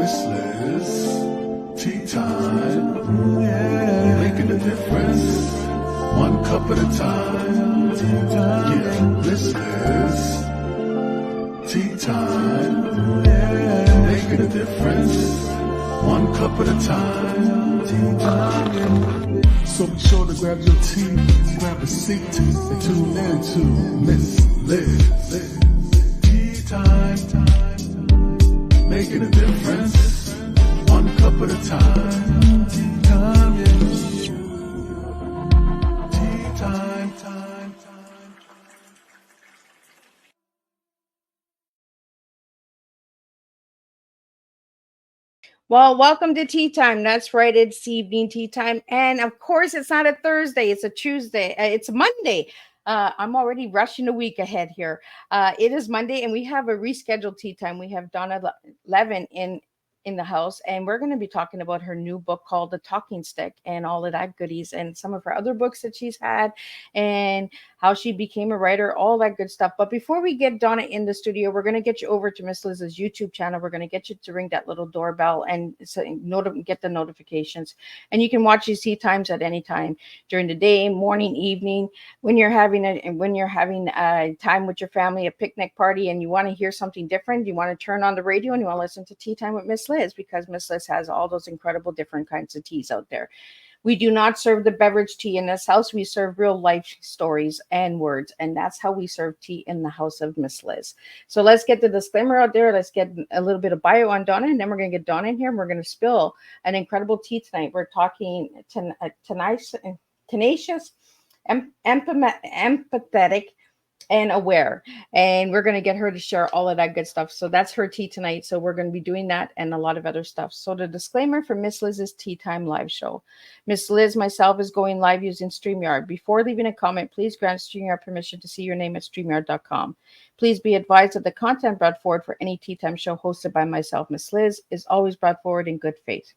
Miss Liz, tea time, yeah, making a difference, one cup at a time, tea time, yeah, Miss Liz, tea time, yeah, making a difference, one cup at a time, tea time. So be sure to grab your tea, grab a seat, and tune in to Miss Liz. Tea time, making a difference, one cup at a time. Tea time, yeah. Tea time, time. Well, welcome to tea time. That's right, it's evening tea time. And of course, it's not a Thursday, it's a Tuesday, it's a Monday. I'm already rushing a week ahead here. It is Monday, and we have a rescheduled tea time. We have Donna Levin in the house, and we're going to be talking about her new book called The Talking Stick and all of that goodies, and some of her other books that she's had, and how she became a writer, all that good stuff. But before we get Donna in the studio, we're going to get you over to Miss Liz's YouTube channel. We're going to get you to ring that little doorbell and so get the notifications. And you can watch these tea times at any time during the day, morning, evening, when you're having a time with your family, a picnic party, and you want to hear something different. You want to turn on the radio and you want to listen to Tea Time with Miss Liz, because Miss Liz has all those incredible different kinds of teas out there. We do not serve the beverage tea in this house. We serve real life stories and words. And that's how we serve tea in the house of Miss Liz. So let's get the disclaimer out there. Let's get a little bit of bio on Donna. And then we're going to get Donna in here, and we're going to spill an incredible tea tonight. We're talking tenacious, empathetic, and aware. And we're going to get her to share all of that good stuff. So that's her tea tonight. So we're going to be doing that and a lot of other stuff. So the disclaimer for Miss Liz's Tea Time live show. Miss Liz, myself, is going live using StreamYard. Before leaving a comment, please grant StreamYard permission to see your name at StreamYard.com. Please be advised that the content brought forward for any Tea Time show hosted by myself, Miss Liz, is always brought forward in good faith.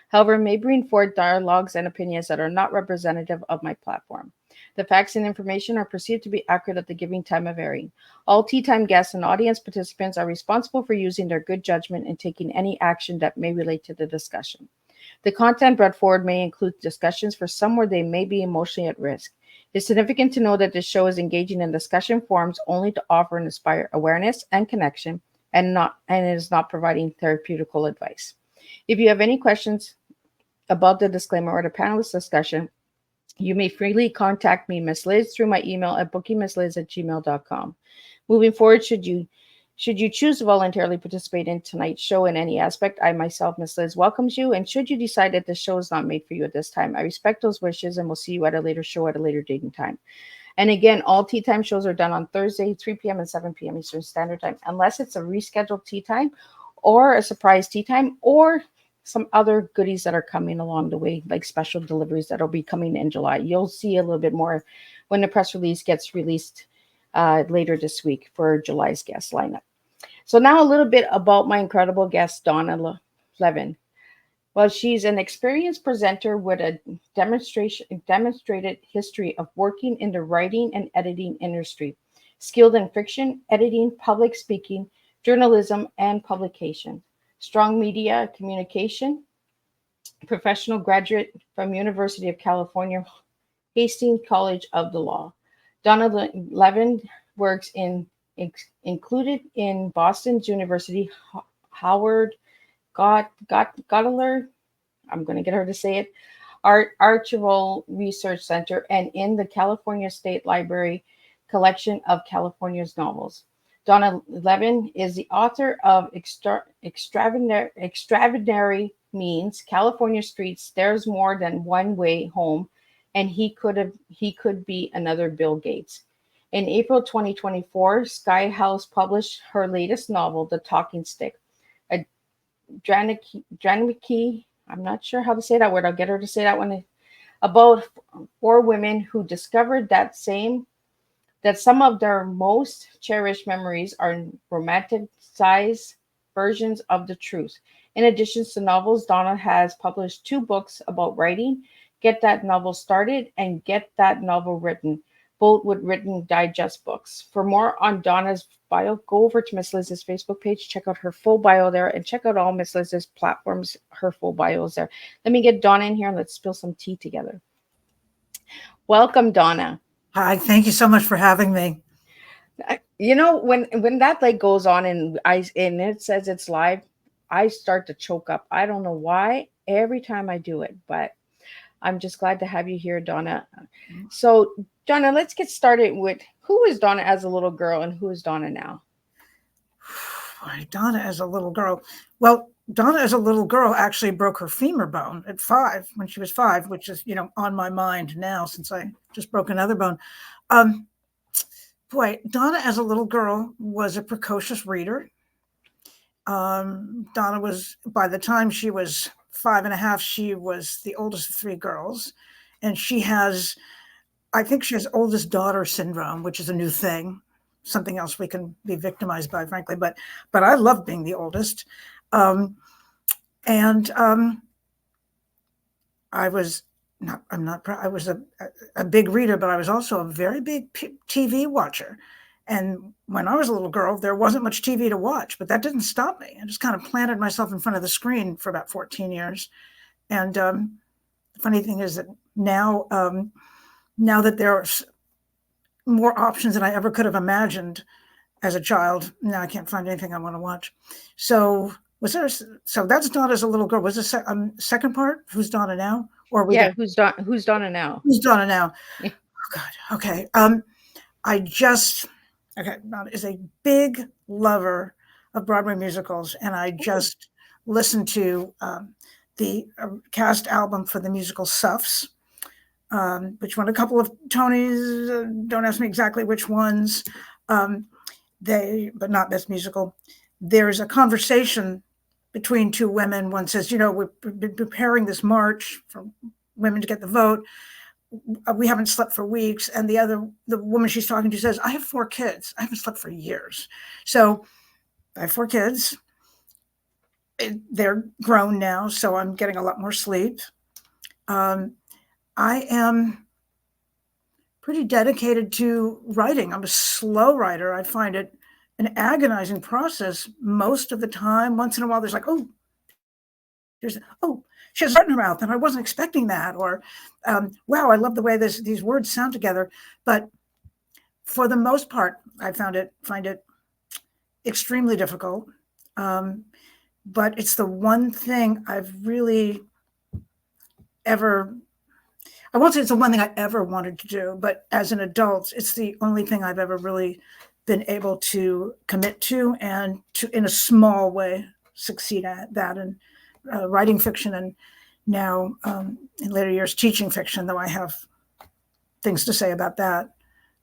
However, may bring forward dialogues and opinions that are not representative of my platform. The facts and information are perceived to be accurate at the giving time of airing. All tea time guests and audience participants are responsible for using their good judgment and taking any action that may relate to the discussion. The content brought forward may include discussions for some where they may be emotionally at risk. It's significant to know that this show is engaging in discussion forums only to offer and inspire awareness and connection, and it is not providing therapeutical advice. If you have any questions about the disclaimer or the panelist discussion, you may freely contact me, Miss Liz, through my email at bookingmissliz@gmail.com. Moving forward, should you choose to voluntarily participate in tonight's show in any aspect, I myself, Miss Liz, welcomes you. And should you decide that the show is not made for you at this time, I respect those wishes and will see you at a later show at a later date and time. And again, all tea time shows are done on Thursday, 3 p.m. and 7 p.m. Eastern Standard Time, unless it's a rescheduled tea time or a surprise tea time or some other goodies that are coming along the way, like special deliveries that will be coming in July. You'll see a little bit more when the press release gets released later this week for July's guest lineup. So now a little bit about my incredible guest, Donna Levin. Well, she's an experienced presenter with a demonstrated history of working in the writing and editing industry, skilled in fiction, editing, public speaking, journalism, and publication. Strong media communication, professional graduate from University of California, Hastings College of the Law. Donna Levin works included in Boston's University Howard Gottler, I'm going to get her to say it, Archival Research Center, and in the California State Library collection of California's novels. Donna Levin is the author of Extraordinary Means, California Streets, There's More Than One Way Home, and He Could Be Another Bill Gates. In April 2024, Sky House published her latest novel, The Talking Stick, a Draniki, I'm not sure how to say that word, I'll get her to say that one, about 4 women who discovered that some of their most cherished memories are romanticized versions of the truth. In addition to novels, Donna has published 2 books about writing, Get That Novel Started and Get That Novel Written, full with written digest books. For more on Donna's bio, go over to Miss Liz's Facebook page, check out her full bio there, and check out all Miss Liz's platforms. Her full bio is there. Let me get Donna in here and let's spill some tea together. Welcome, Donna. Hi, thank you so much for having me. You know, when that like goes on and it says it's live, I start to choke up. I don't know why every time I do it, but I'm just glad to have you here, Donna. So, Donna, let's get started with who is Donna as a little girl and who is Donna now? Donna as a little girl. Well, Donna as a little girl actually broke her femur bone at 5, when she was 5, which is, on my mind now since I just broke another bone. Donna as a little girl was a precocious reader. Donna was, by the time she was 5 and a half, she was the oldest of 3 girls. And I think she has oldest daughter syndrome, which is a new thing, something else we can be victimized by, frankly. But I love being the oldest. I was I was a big reader, but I was also a very big TV watcher. And when I was a little girl, there wasn't much TV to watch, but that didn't stop me. I just kind of planted myself in front of the screen for about 14 years. And the funny thing is that now that there are more options than I ever could have imagined as a child, now I can't find anything I want to watch. So that's Donna as a little girl. Was the second part? Who's Donna now? Who's Donna now? Who's Donna now? Oh God. Okay. Donna is a big lover of Broadway musicals, and I just listened to the cast album for the musical Suffs, which won a couple of Tonys. Don't ask me exactly which ones. But not Best Musical. There's a conversation between 2 women. One says, we've been preparing this march for women to get the vote. We haven't slept for weeks. And the woman she's talking to says, I have 4 kids. I haven't slept for years. So I have 4 kids. They're grown now, so I'm getting a lot more sleep. I am pretty dedicated to writing. I'm a slow writer. I find it an agonizing process most of the time. Once in a while, there's like, she has a heart in her mouth, and I wasn't expecting that. Or, wow, I love the way these words sound together. But for the most part, I find it extremely difficult. But it's the one thing I've really I won't say it's the one thing I ever wanted to do, but as an adult, it's the only thing I've ever really been able to commit to and to, in a small way, succeed at that. And writing fiction, and now in later years teaching fiction, though I have things to say about that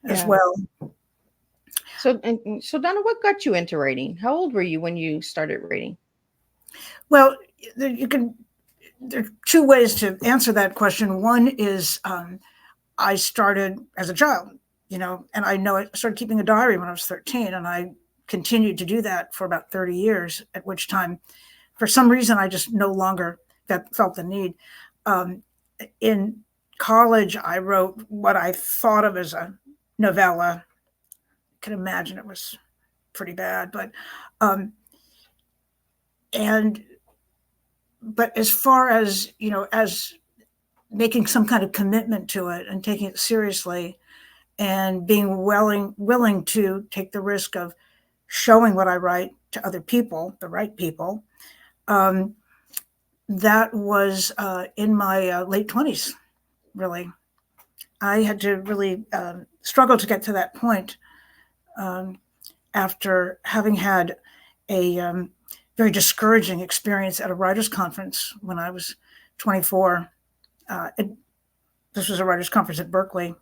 as well. So Donna, what got you into writing? How old were you when you started writing? Well, there are 2 ways to answer that question. One is I started as a child, and I started keeping a diary when I was 13, and I continued to do that for about 30 years, at which time, for some reason, I just no longer felt the need. In college, I wrote what I thought of as a novella. I can imagine it was pretty bad, but as far as, as making some kind of commitment to it and taking it seriously and being willing to take the risk of showing what I write to other people, the right people, that was in my late 20s, really. I had to really struggle to get to that point after having had a very discouraging experience at a writers' conference when I was 24. This was a writers' conference at Berkeley,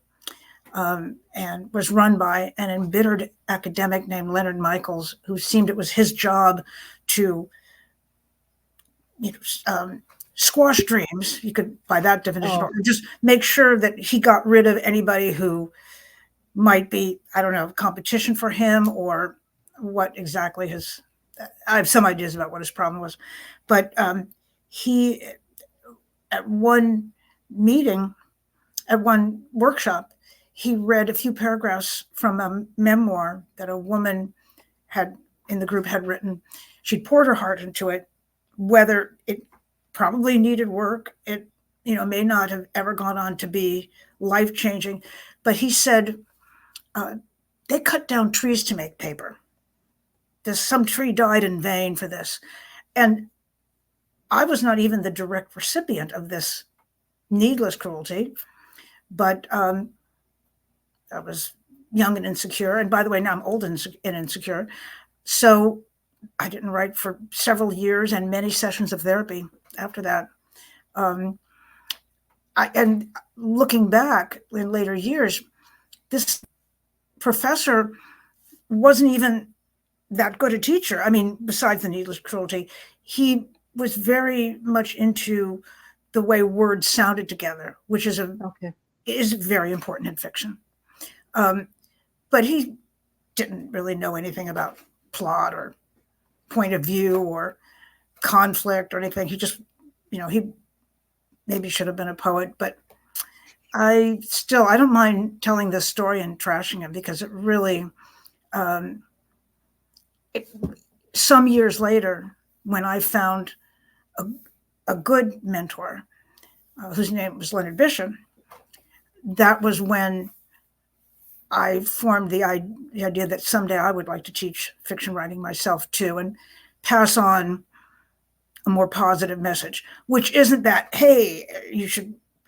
and was run by an embittered academic named Leonard Michaels, who seemed it was his job to squash dreams, you could, by that definition, or just make sure that he got rid of anybody who might be, I don't know, competition for him, or what exactly I have some ideas about what his problem was. But he, at one meeting, at one workshop, he read a few paragraphs from a memoir that a woman had in the group had written. She'd poured her heart into it, whether it probably needed work. It, may not have ever gone on to be life-changing. But he said, they cut down trees to make paper. Some tree died in vain for this. And I was not even the direct recipient of this needless cruelty, but I was young and insecure. And by the way, now I'm old and insecure. So I didn't write for several years and many sessions of therapy after that. And looking back in later years, this professor wasn't even that good a teacher. I mean, besides the needless cruelty, he was very much into the way words sounded together, which is is very important in fiction. But he didn't really know anything about plot or point of view or conflict or anything. He just, he maybe should have been a poet, but I don't mind telling this story and trashing him because it really, some years later, when I found a good mentor, whose name was Leonard Bishop, that was when I formed the idea that someday I would like to teach fiction writing myself too, and pass on a more positive message, which isn't that, hey,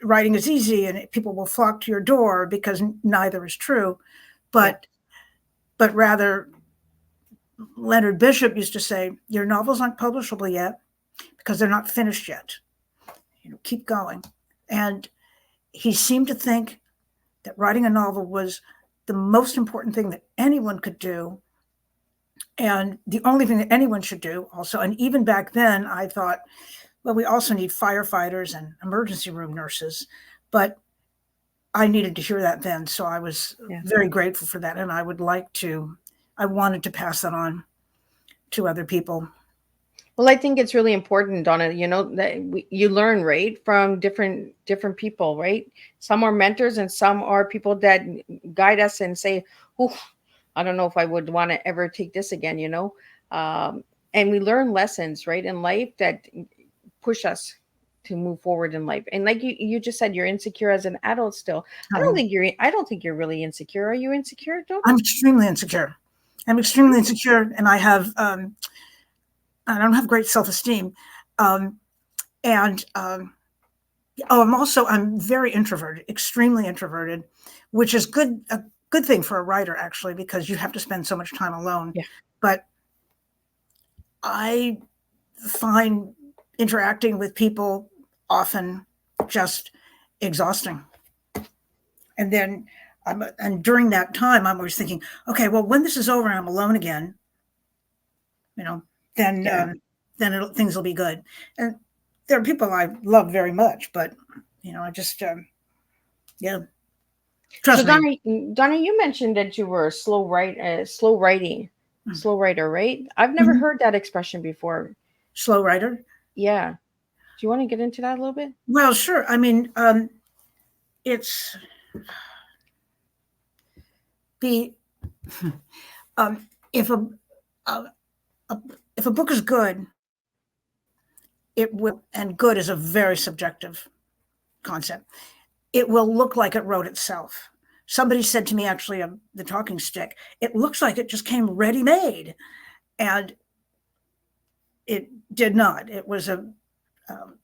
writing is easy and people will flock to your door, because neither is true. But rather, Leonard Bishop used to say, your novels aren't publishable yet because they're not finished yet. Keep going. And he seemed to think that writing a novel was the most important thing that anyone could do, and the only thing that anyone should do also. And even back then, I thought, well, we also need firefighters and emergency room nurses. But I needed to hear that then. So I was very grateful for that. And I wanted to pass that on to other people. Well, I think it's really important, Donna, that you learn, right, from different people, right? Some are mentors and some are people that guide us and say, oh, I don't know if I would want to ever take this again, and we learn lessons, right, in life that push us to move forward in life. And like you just said, you're insecure as an adult still. I don't think you're really insecure. Are you insecure, Donna? I'm extremely insecure. And I have, I don't have great self-esteem. I'm very introverted, extremely introverted, which is a good thing for a writer, actually, because you have to spend so much time alone. Yeah. But I find interacting with people often just exhausting. And then, during that time, I'm always thinking, okay, well, when this is over and I'm alone again, then things will be good. And there are people I love very much, but I just trust me. So Donna, you mentioned that you were a slow writer, right? I've never heard that expression before. Slow writer? Yeah. Do you want to get into that a little bit? Well, sure. I mean, it's if a book is good, it will, and good is a very subjective concept. It will look like it wrote itself. Somebody said to me, actually, of the Talking Stick, it looks like it just came ready-made, and it did not. It was a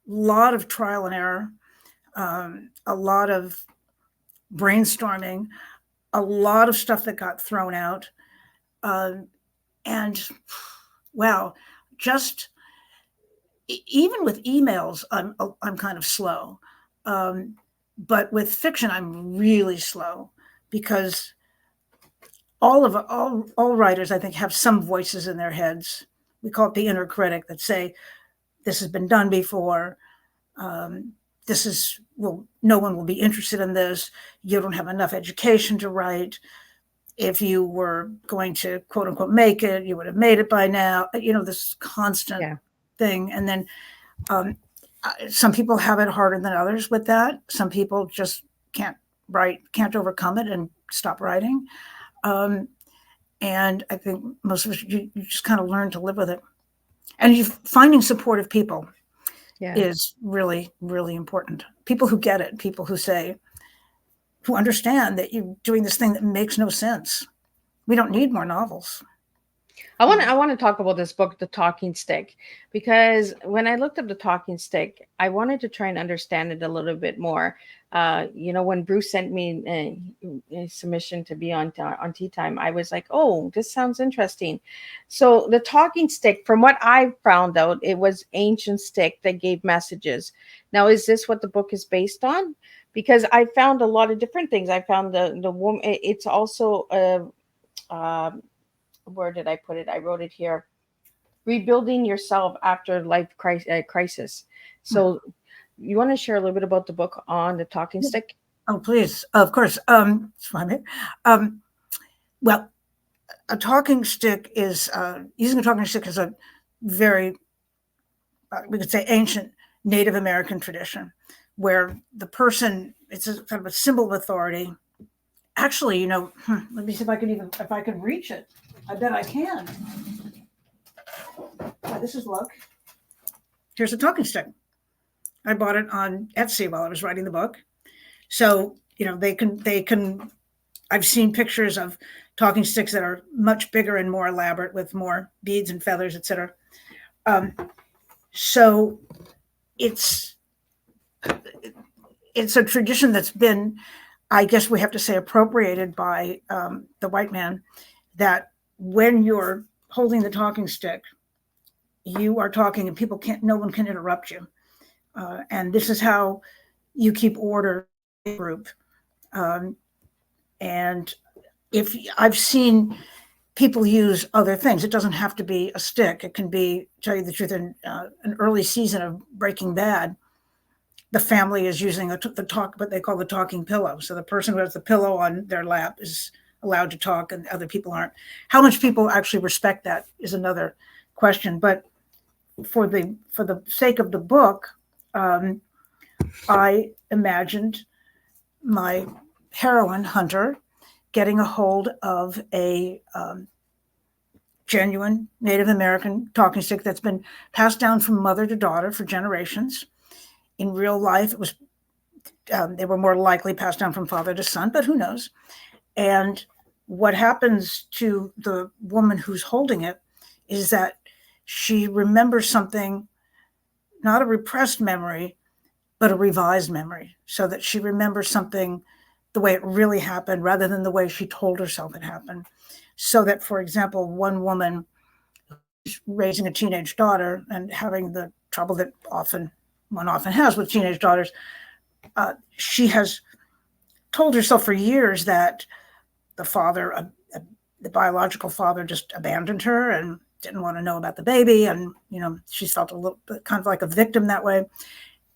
lot of trial and error, a lot of brainstorming, a lot of stuff that got thrown out, and wow, just even with emails, I'm kind of slow, but with fiction, I'm really slow, because all writers, I think, have some voices in their heads. We call it the inner critic, that say, this has been done before. No one will be interested in this. You don't have enough education to write. If you were going to, quote unquote, make it, you would have made it by now. This constant thing. And then some people have it harder than others with that. Some people just can't write, can't overcome it and stop writing. And I think most of us, you just kind of learn to live with it. And you finding supportive people is really, really important. People who get it, people who understand that you're doing this thing that makes no sense. We don't need more novels. I want to talk about this book, The Talking Stick, because when I looked up The Talking Stick, I wanted to try and understand it a little bit more. When Bruce sent me a submission to be on Tea Time, I was like, oh, this sounds interesting. So The Talking Stick, from what I found out, it was ancient stick that gave messages. Now, is this what the book is based on? Because I found a lot of different things. I found the woman. It's also where did I put it? I wrote it here. Rebuilding yourself after life crisis. So you want to share a little bit about the book on the talking stick? Oh, please. Of course. It's fine. Well, a talking stick is, using a talking stick is a very, we could say, ancient Native American tradition where the person, it's a kind of a symbol of authority. Actually, let me see if I can reach it. I bet I can. This is luck. Here's a talking stick. I bought it on Etsy while I was writing the book. So, they can, I've seen pictures of talking sticks that are much bigger and more elaborate with more beads and feathers, etc. So it's a tradition that's been, I guess we have to say, appropriated by the white man, that when you're holding the talking stick, you are talking and no one can interrupt you. And this is how you keep order in a group. And if I've seen people use other things, it doesn't have to be a stick. It can be, tell you the truth, in an early season of Breaking Bad, the family is using what they call the talking pillow. So the person who has the pillow on their lap is allowed to talk and other people aren't. How much people actually respect that is another question. But for the sake of the book, I imagined my heroine, Hunter, getting a hold of a genuine Native American talking stick that's been passed down from mother to daughter for generations. In real life, it was they were more likely passed down from father to son, but who knows? And what happens to the woman who's holding it is that she remembers something, not a repressed memory, but a revised memory, so that she remembers something the way it really happened rather than the way she told herself it happened. So that, for example, one woman raising a teenage daughter and having the trouble that one often has with teenage daughters, she has told herself for years that the father, the biological father, just abandoned her and didn't want to know about the baby. And, she felt a little bit kind of like a victim that way.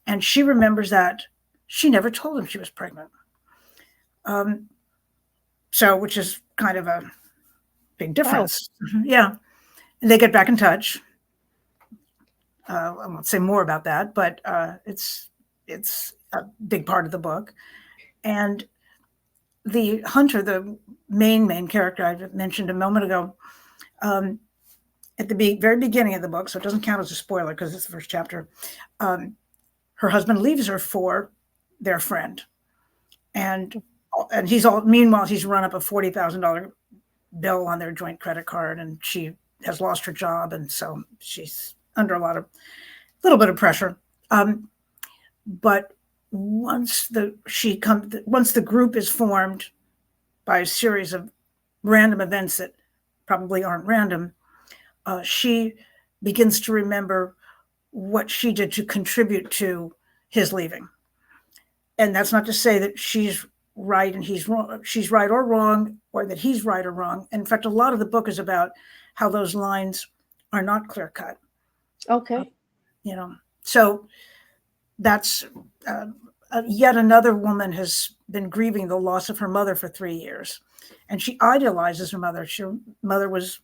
And she remembers that she never told him she was pregnant. Which is kind of a big difference. Wow. Yeah. And they get back in touch. I won't say more about that, but it's a big part of the book. And the Hunter, the main character I mentioned a moment ago, at the very beginning of the book, so it doesn't count as a spoiler because it's the first chapter, her husband leaves her for their friend. And meanwhile, he's run up a $40,000 bill on their joint credit card, and she has lost her job. And so she's under a little bit of pressure. But once the group is formed by a series of random events that probably aren't random, she begins to remember what she did to contribute to his leaving. And that's not to say that she's right and he's wrong, she's right or wrong, or that he's right or wrong. In fact, a lot of the book is about how those lines are not clear cut. Okay. So that's yet another woman has been grieving the loss of her mother for 3 years. And she idolizes her mother. Her mother was,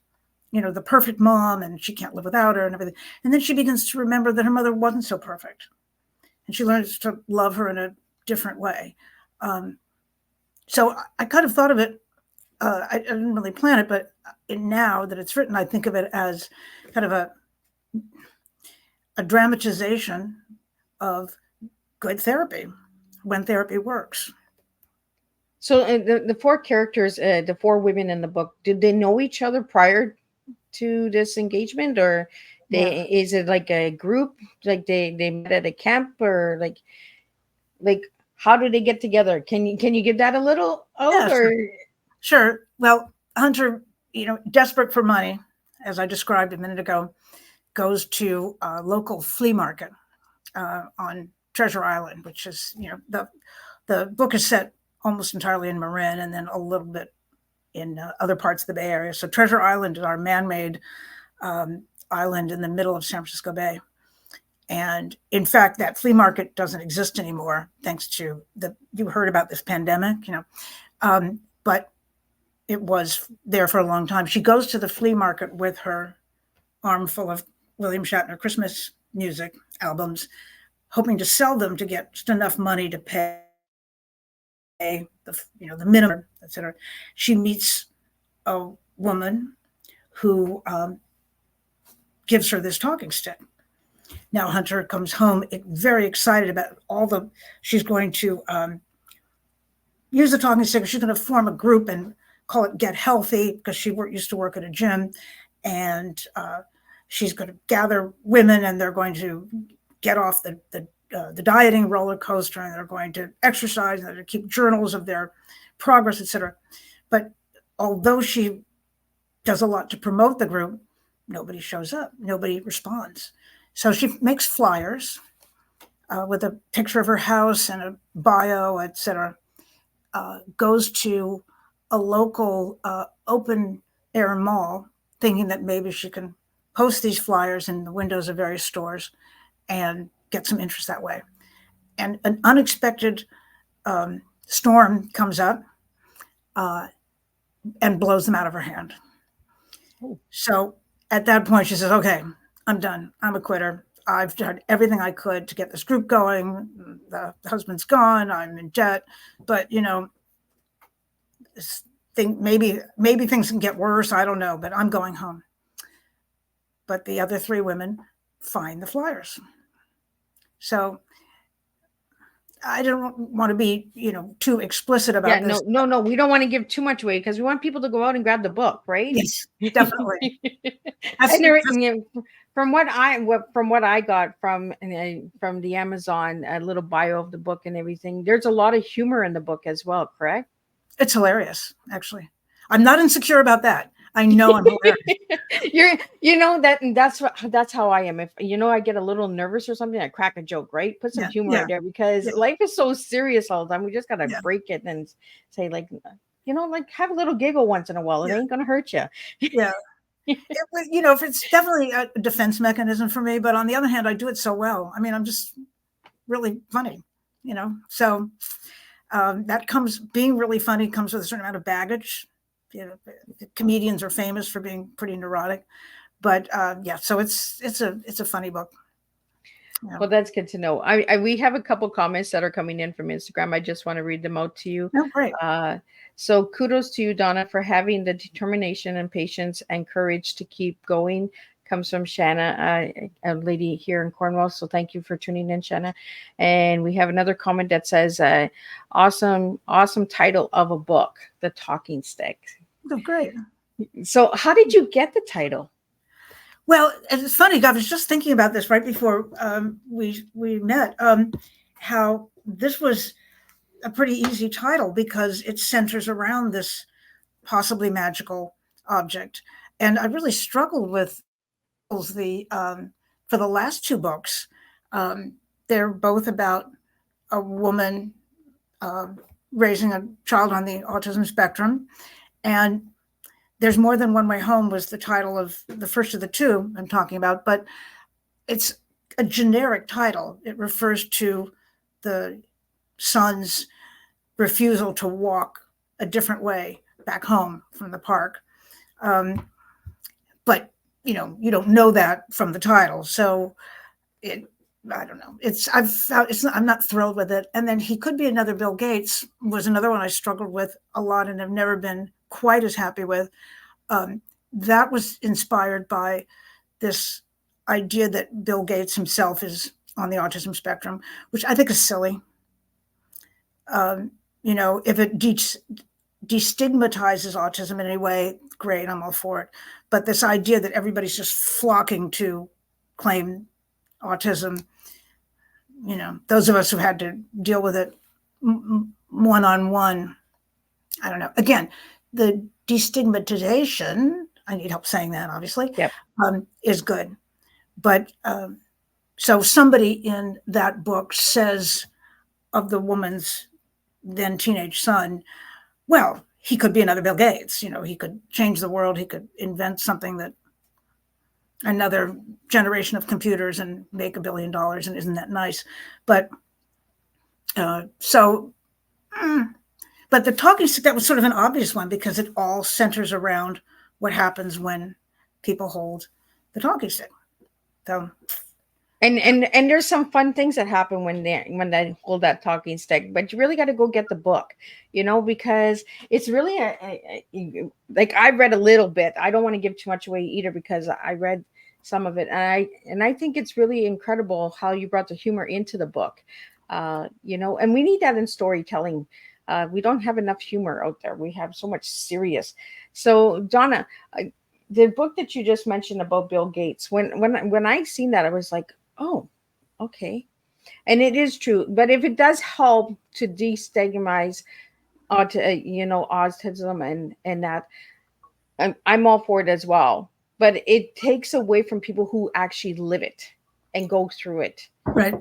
the perfect mom, and she can't live without her and everything. And then she begins to remember that her mother wasn't so perfect. And she learns to love her in a different way. So I kind of thought of it. I didn't really plan it, but now that it's written, I think of it as kind of a dramatization of good therapy when therapy works. So the four characters, the four women in the book, did they know each other prior to this engagement, or Yeah. is it like a group, like they met at a camp, or like how do they get together? Can you give that a little out, Yeah, sure. or Sure. Well, Hunter, desperate for money, as I described a minute ago, goes to a local flea market on Treasure Island, which is, the book is set almost entirely in Marin and then a little bit in other parts of the Bay Area. So Treasure Island is our man-made island in the middle of San Francisco Bay. And in fact, that flea market doesn't exist anymore, thanks to you heard about this pandemic, but it was there for a long time. She goes to the flea market with her armful of William Shatner Christmas music albums, hoping to sell them to get just enough money to pay the minimum, etc. She meets a woman who gives her this talking stick. Now Hunter comes home very excited about she's going to use the talking stick. She's going to form a group and call it Get Healthy, because she used to work at a gym, and she's going to gather women, and they're going to get off the dieting roller coaster, and they're going to exercise, and they're going to keep journals of their progress, etc. But although she does a lot to promote the group, nobody shows up, nobody responds. So she makes flyers with a picture of her house and a bio, etc. Goes to a local open air mall, thinking that maybe she can post these flyers in the windows of various stores and get some interest that way. And an unexpected storm comes up and blows them out of her hand. Oh. So at that point, she says, okay, I'm done. I'm a quitter. I've done everything I could to get this group going. The husband's gone. I'm in debt. But, maybe things can get worse. I don't know, but I'm going home. But the other three women find the flyers. So I don't want to be, too explicit about this. No, we don't want to give too much away, because we want people to go out and grab the book, right? Yes, definitely. And from what I got from the Amazon, a little bio of the book and everything, there's a lot of humor in the book as well, correct? It's hilarious, actually. I'm not insecure about that. I know I'm hilarious. That's how I am. If I get a little nervous or something, I crack a joke, right? Put some humor in there, because life is so serious all the time. We just gotta break it and say, like have a little giggle once in a while. It ain't gonna hurt you. Yeah. If it's definitely a defense mechanism for me, but on the other hand, I do it so well. I mean, I'm just really funny, so being really funny comes with a certain amount of baggage. Comedians are famous for being pretty neurotic, but so it's a funny book. Yeah. Well, that's good to know. We have a couple comments that are coming in from Instagram. I just want to read them out to you. Oh, great. So kudos to you, Donna, for having the determination and patience and courage to keep going. Comes from Shanna, a lady here in Cornwall. So thank you for tuning in, Shanna. And we have another comment that says, awesome title of a book, The Talking Stick. Oh, great. So how did you get the title? Well, it's funny. I was just thinking about this right before we met, how this was a pretty easy title, because it centers around this possibly magical object. And I really struggled with for the last two books. They're both about a woman raising a child on the autism spectrum. And There's More Than One Way Home was the title of the first of the two I'm talking about, but it's a generic title. It refers to the son's refusal to walk a different way back home from the park. But you don't know that from the title. So I don't know. I'm not thrilled with it. And then He Could Be Another Bill Gates was another one I struggled with a lot and have never been quite as happy with. That was inspired by this idea that Bill Gates himself is on the autism spectrum, which I think is silly. If it destigmatizes autism in any way, great, I'm all for it. But this idea that everybody's just flocking to claim autism, those of us who had to deal with it one-on-one, I don't know. Again, the destigmatization, I need help saying that, obviously, Yep. Is good. But so somebody in that book says of the woman's then teenage son, well, he could be another Bill Gates. He could change the world. He could invent something that another generation of computers and make $1 billion. And isn't that nice? But but the talking stick, that was sort of an obvious one because it all centers around what happens when people hold the talking stick. So, and there's some fun things that happen when they hold that talking stick, but you really got to go get the book, because it's really like I read a little bit. I don't want to give too much away either because I read some of it, and I think it's really incredible how you brought the humor into the book, and we need that in storytelling. We don't have enough humor out there. We have so much serious. So Donna, the book that you just mentioned about Bill Gates, when I seen that, I was like, oh, okay. And it is true. But if it does help to destigmatize autism and that, I'm all for it as well. But it takes away from people who actually live it and go through it. right.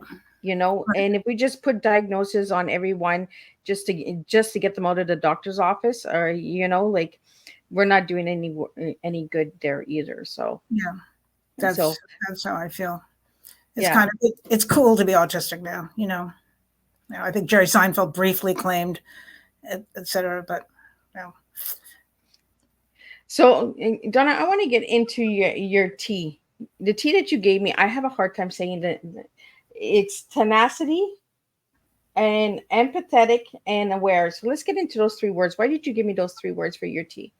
And if we just put diagnosis on everyone just to get them out of the doctor's office, or like, we're not doing any good there either. So Yeah, that's how I feel. It's Yeah. it's cool to be autistic now. I think Jerry Seinfeld briefly claimed, etc. But So Donna, I want to get into your tea. The tea that you gave me, I have a hard time saying that. It's tenacity and empathetic and aware. So let's get into those 3 words. Why did you give me those 3 words for your tea?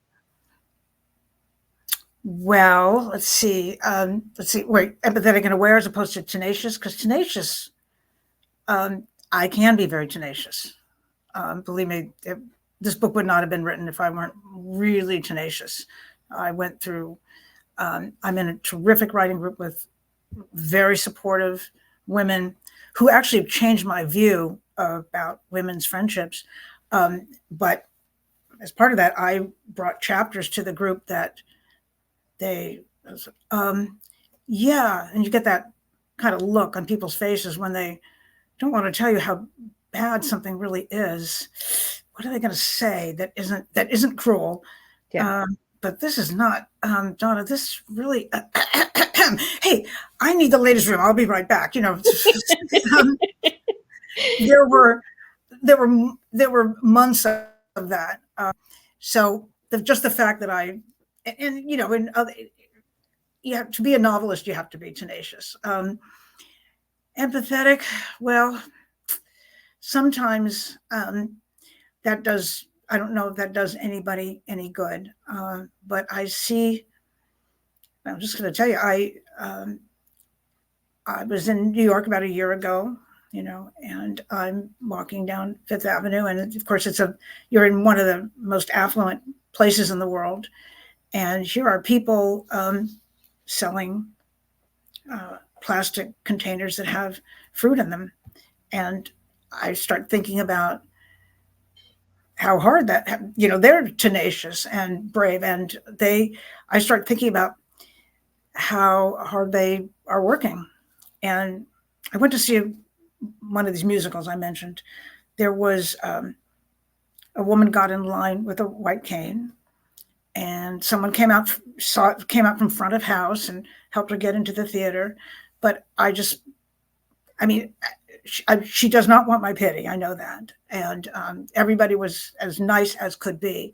well, let's see. Wait, empathetic and aware as opposed to tenacious, because tenacious, I can be very tenacious. Believe me, this book would not have been written if I weren't really tenacious. I went through. I'm in a terrific writing group with very supportive women who actually have changed my view about women's friendships. But as part of that, I brought chapters to the group that and you get that kind of look on people's faces when they don't want to tell you how bad something really is. What are they going to say that isn't cruel? Yeah. But this is not, Donna, this really, hey, I need the ladies' room. I'll be right back. There were months of that. So just the fact that you have to be a novelist, you have to be tenacious. Empathetic, well, sometimes that does. I don't know if that does anybody any good, but I'm just going to tell you, I was in New York about a year ago, and I'm walking down Fifth Avenue, and of course you're in one of the most affluent places in the world, and here are people selling plastic containers that have fruit in them, and I start thinking about how hard they're tenacious and brave. And I start thinking about how hard they are working. And I went to see one of these musicals I mentioned. There was a woman got in line with a white cane, and someone came out from front of house and helped her get into the theater. But she does not want my pity. I know that. And everybody was as nice as could be.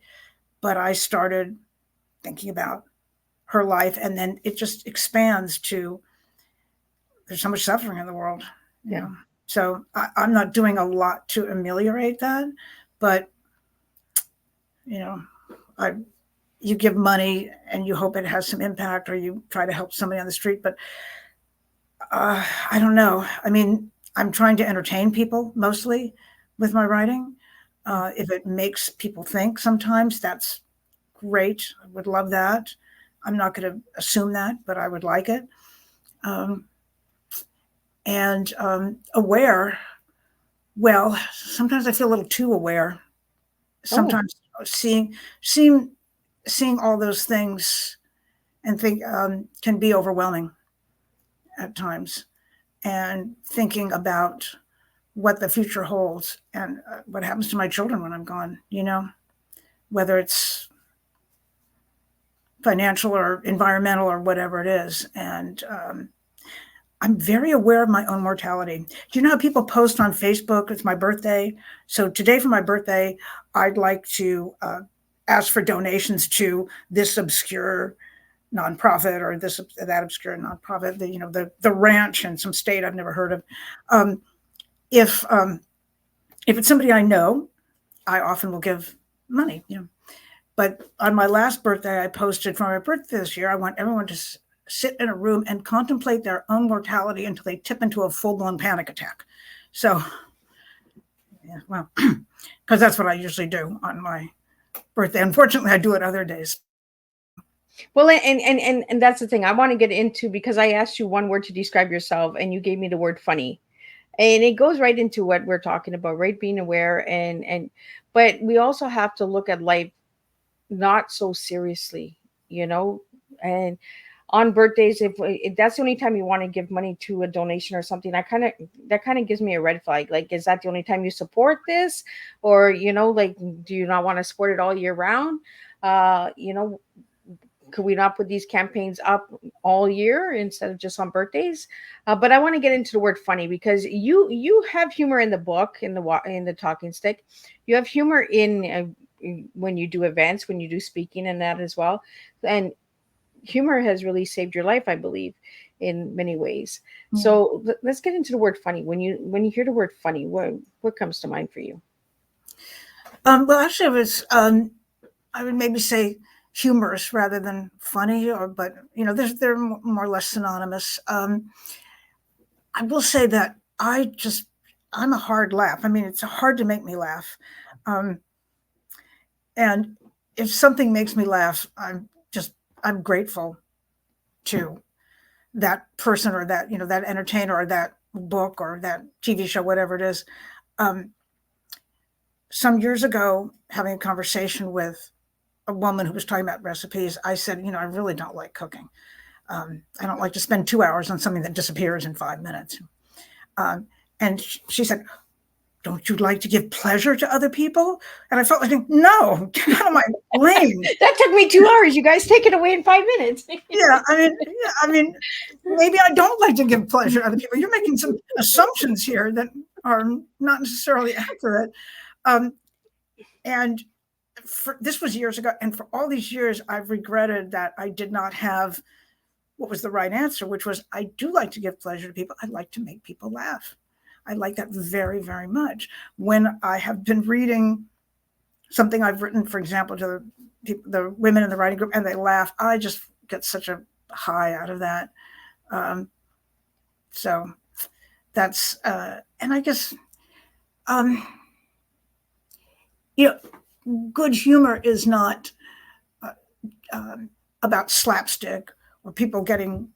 But I started thinking about her life, and then it just expands to there's so much suffering in the world, you Yeah. know. So I'm not doing a lot to ameliorate that, but you know, you give money and you hope it has some impact, or you try to help somebody on the street. But I don't know. I mean, I'm trying to entertain people mostly with my writing. If it makes people think sometimes, that's great. I would love that. I'm not going to assume that, but I would like it. And aware. Well, sometimes I feel a little too aware. Sometimes seeing all those things and think can be overwhelming at times, and thinking about what the future holds and what happens to my children when I'm gone, you know, whether it's financial or environmental or whatever it is. And I'm very aware of my own mortality. Do you know how people post on Facebook? It's my birthday. So today for my birthday, I'd like to ask for donations to this obscure nonprofit or that obscure nonprofit, the ranch in some state I've never heard of. If it's somebody I know, I often will give money, you know. But on my last birthday, I posted for my birthday this year, I want everyone to sit in a room and contemplate their own mortality until they tip into a full-blown panic attack. So, yeah, well, because that's what I usually do on my birthday. Unfortunately, I do it other days. Well, and that's the thing I want to get into, because I asked you one word to describe yourself and you gave me the word funny. And it goes right into what we're talking about, right? Being aware but we also have to look at life not so seriously, you know. And on birthdays, if that's the only time you want to give money to a donation or something, that kind of gives me a red flag. Like, is that the only time you support this? Or, you know, like, do you not want to support it all year round? You know, could we not put these campaigns up all year instead of just on birthdays? But I want to get into the word funny, because you have humor in the book, in the Talking Stick. You have humor in when you do events, when you do speaking, and that as well. And humor has really saved your life, I believe, in many ways. So let's get into the word funny. When you hear the word funny, what comes to mind for you? Well, actually, it was I would maybe say humorous rather than funny, but you know, they're more or less synonymous. I will say that I'm a hard laugh. I mean, it's hard to make me laugh. And if something makes me laugh, I'm grateful to that person, or that, you know, that entertainer, or that book, or that TV show, whatever it is. Some years ago, having a conversation with a woman who was talking about recipes, I said, you know, I really don't like cooking. I don't like to spend 2 hours on something that disappears in 5 minutes. And she said, don't you like to give pleasure to other people? And I felt like, no, get out of my lane. That took me 2 hours. You guys take it away in 5 minutes. Yeah, I mean, maybe I don't like to give pleasure to other people. You're making some assumptions here that are not necessarily accurate. And this was years ago, and for all these years, I've regretted that I did not have what was the right answer, which was, I do like to give pleasure to people. I like to make people laugh. I like that very, very much. When I have been reading something I've written, for example, to the women in the writing group, and they laugh, I just get such a high out of that. So that's, and I guess, you know, good humor is not about slapstick or people getting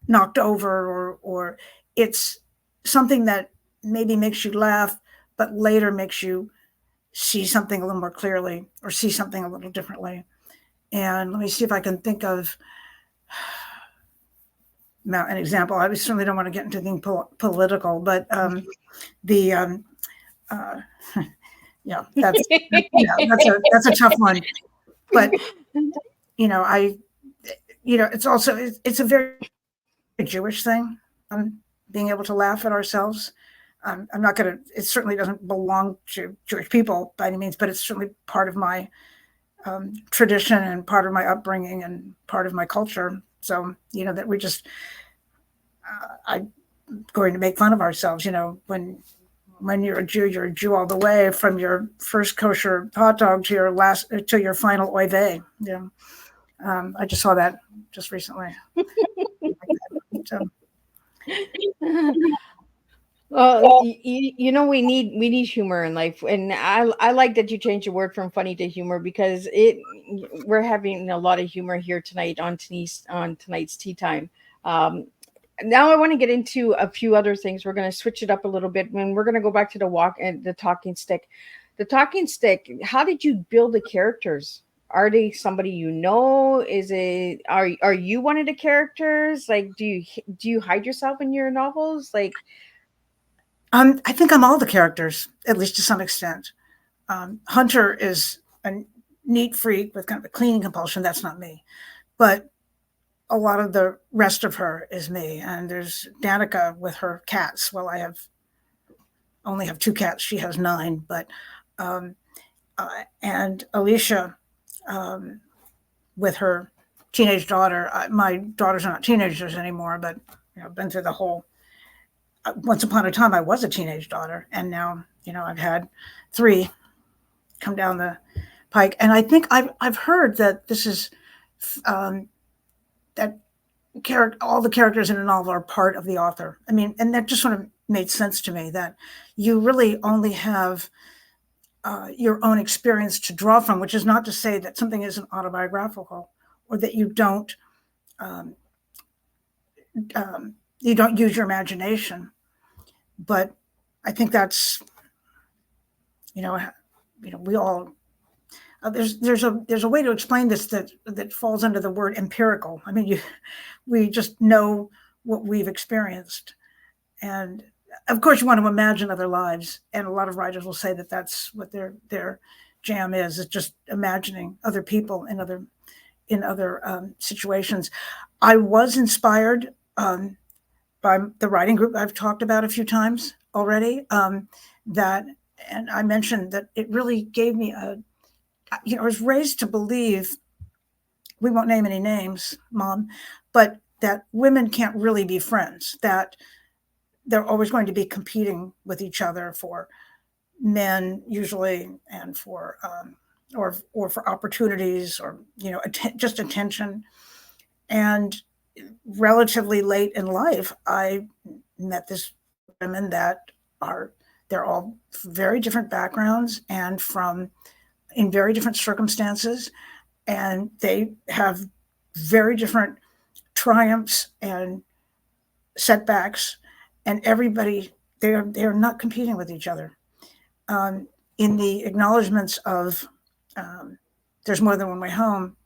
knocked over, or it's something that maybe makes you laugh, but later makes you see something a little more clearly, or see something a little differently. And let me see if I can think of an example. I certainly don't want to get into anything political, but yeah, that's a tough one. But you know, it's a very Jewish thing. Being able to laugh at ourselves. I'm not going to, it certainly doesn't belong to Jewish people by any means, but it's certainly part of my tradition and part of my upbringing and part of my culture. So, you know, that we just, going to make fun of ourselves. When you're a Jew all the way, from your first kosher hot dog to your final oy vey. I just saw that just recently. So, Well, we need humor in life, and I like that you changed the word from funny to humor, because we're having a lot of humor here tonight on tonight's tea time. Now I want to get into a few other things. We're going to switch it up a little bit, and we're going to go back to the talking stick. The talking stick. How did you build the characters? Are they somebody you know? Are you one of the characters? Like, do you hide yourself in your novels? Like, I think I'm all the characters, at least to some extent. Hunter is a neat freak with kind of a cleaning compulsion. That's not me, but a lot of the rest of her is me. And there's Danica with her cats. Well, I only have 2 cats. She has 9, but and Alicia with her teenage daughter. My daughters are not teenagers anymore, but I've been through the whole. Once upon a time, I was a teenage daughter, and now I've had 3 come down the pike. And I think I've heard that this is that all the characters in a novel are part of the author. I mean, and that just sort of made sense to me, that you really only have your own experience to draw from, which is not to say that something isn't autobiographical, or that you don't use your imagination. But I think that's, we all, there's a way to explain this that falls under the word empirical. I mean, we just know what we've experienced. And of course you want to imagine other lives. And a lot of writers will say that that's what their jam is just imagining other people in other situations. I was inspired by the writing group I've talked about a few times already, and I mentioned that it really gave me I was raised to believe, we won't name any names, Mom, but that women can't really be friends, that they're always going to be competing with each other for men usually, and for or for opportunities, or just attention. And relatively late in life, I met this women that they're all very different backgrounds and in very different circumstances, and they have very different triumphs and setbacks, and everybody, they are not competing with each other. In the acknowledgments of There's More Than One Way Home,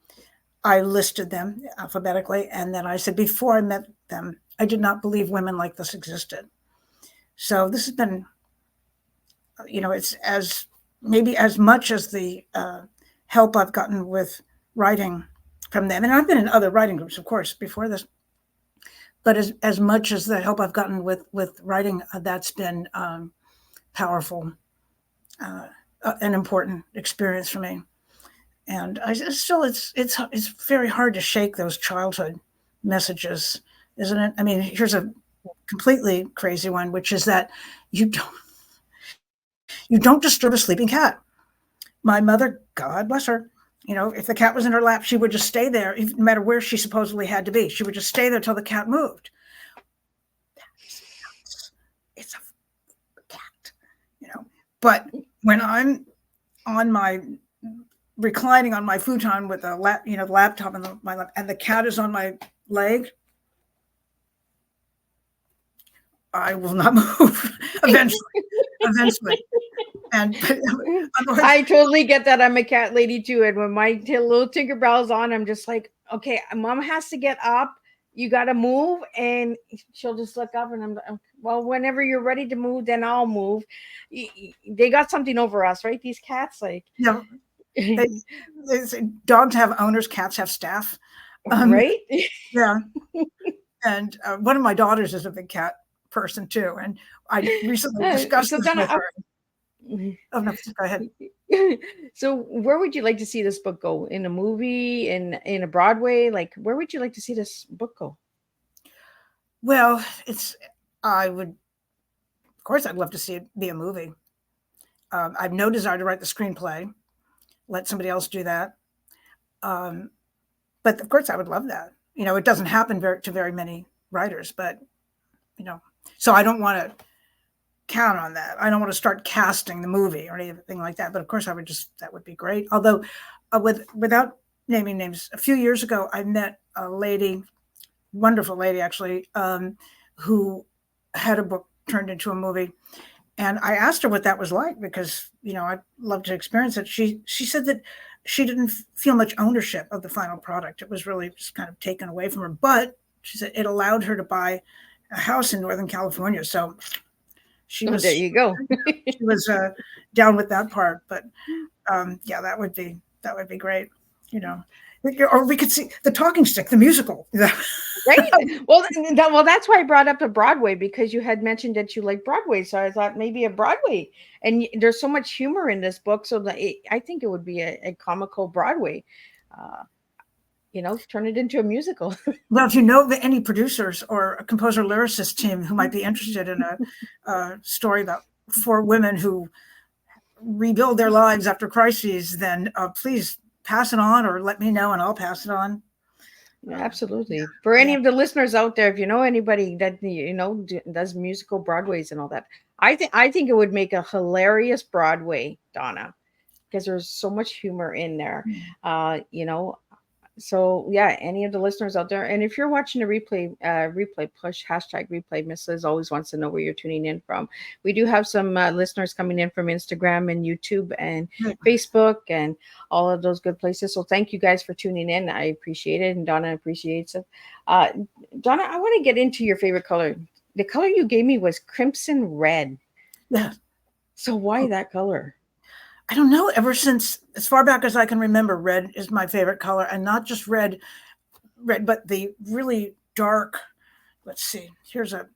I listed them alphabetically, and then I said, before I met them, I did not believe women like this existed. So this has been, it's maybe as much as the help I've gotten with writing from them. And I've been in other writing groups, of course, before this, but as much as the help I've gotten with writing, that's been powerful, an important experience for me. And it's very hard to shake those childhood messages, isn't it? I mean, here's a completely crazy one, which is that you don't disturb a sleeping cat. My mother, God bless her, if the cat was in her lap, she would just stay there, no matter where she supposedly had to be. She would just stay there till the cat moved. It's a cat, But when I'm reclining on my futon with the laptop in my lap, and the cat is on my leg, I will not move. Eventually. And I totally get that. I'm a cat lady too. And when my little Tinkerbell's on, I'm just like, okay, Mom has to get up. You got to move. And she'll just look up, and I'm like, well, whenever you're ready to move, then I'll move. They got something over us, right? These cats, like. Dogs have owners, cats have staff. Right? Yeah. And one of my daughters is a big cat person too. And I recently discussed this with her. Oh, no, go ahead. So where would you like to see this book go? In a movie, in a Broadway? Like, where would you like to see this book go? Well, it's of course, I'd love to see it be a movie. I have no desire to write the screenplay. Let somebody else do that. But of course, I would love that. It doesn't happen to very many writers, but so I don't want to count on that. I don't want to start casting the movie or anything like that. But of course, that would be great. Although, without naming names, a few years ago, I met a lady, wonderful lady actually, who had a book turned into a movie. And I asked her what that was like because, I'd love to experience it. She said that she didn't feel much ownership of the final product. It was really just kind of taken away from her. But she said it allowed her to buy a house in Northern California. So she was, there you go. she was down with that part. But yeah, that would be great. Or we could see the Talking Stick, the musical. Right. Well, that's why I brought up the Broadway, because you had mentioned that you like Broadway. So I thought maybe a Broadway, and there's so much humor in this book. So I think it would be a comical Broadway, turn it into a musical. Well, if you know any producers or a composer lyricist team who might be interested in a story about 4 women who rebuild their lives after crises, then please pass it on or let me know and I'll pass it on. Yeah, absolutely. For any of the listeners out there, if you know anybody that does musical Broadways and all that, I think it would make a hilarious Broadway, Donna, because there's so much humor in there. So yeah, any of the listeners out there, and if you're watching a replay, push #replay. Miss Liz always wants to know where you're tuning in from. We do have some listeners coming in from Instagram and YouTube and Facebook and all of those good places. So thank you guys for tuning in. I appreciate it, and Donna appreciates it. Donna, I want to get into your favorite color. The color you gave me was crimson red. Yeah. So why that color? I don't know. Ever since as far back as I can remember, red is my favorite color, and not just red, but the really dark. Let's see. Here's a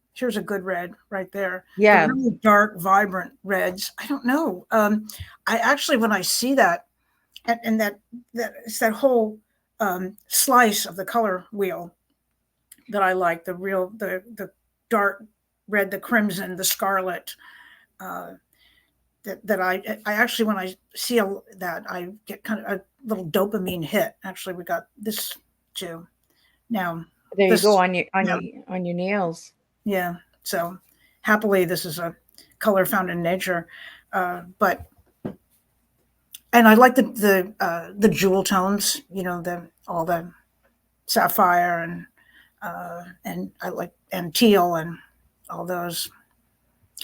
good red right there. Yeah. The really dark, vibrant reds. I don't know. I actually, when I see that, and that it's that whole slice of the color wheel that I like. The dark red, the crimson, the scarlet. That I actually, when I see that, I get kind of a little dopamine hit. Actually, we got this too. Now there you go on your nails. Yeah. So happily, this is a color found in nature, and I like the jewel tones. All the sapphire and I like and teal and all those.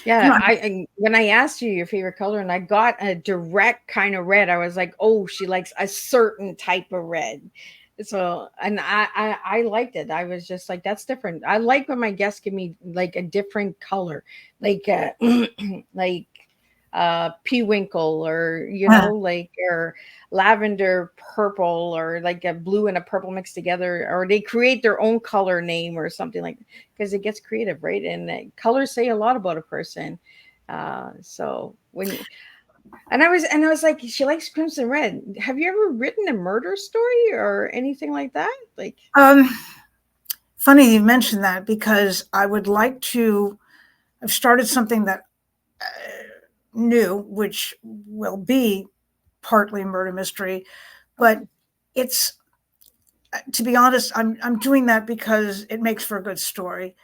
Yeah, when I asked you your favorite color and I got a direct kind of red, I was like, oh, she likes a certain type of red. So, and I liked it. I was just like, that's different. I like when my guests give me like a different color, like like peewinkle or or lavender purple, or like a blue and a purple mixed together, or they create their own color name or something like, because it gets creative, right? And colors say a lot about a person. So I was like, she likes crimson red. Have you ever written a murder story or anything like that? Like, funny you mentioned that, because I would like to. I've started something that new, which will be partly murder mystery, but it's, to be honest, I'm doing that because it makes for a good story.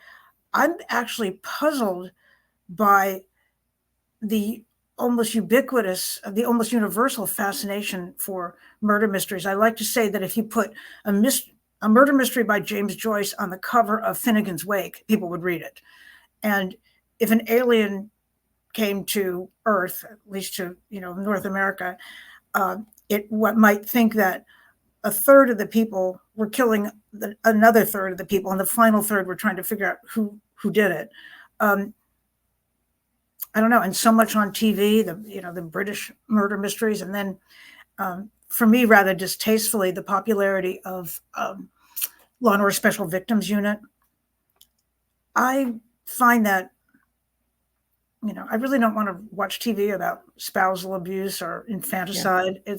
I'm actually puzzled by the almost universal fascination for murder mysteries. I like to say that if you put a murder mystery by James Joyce on the cover of Finnegan's Wake, people would read it. And if an alien came to Earth, at least to North America, it might think that a third of the people were killing another third of the people, and the final third were trying to figure out who did it. I don't know, and so much on TV, the British murder mysteries, and then for me, rather distastefully, the popularity of Law and Order Special Victims Unit. I find that I really don't want to watch TV about spousal abuse or infanticide. Yeah.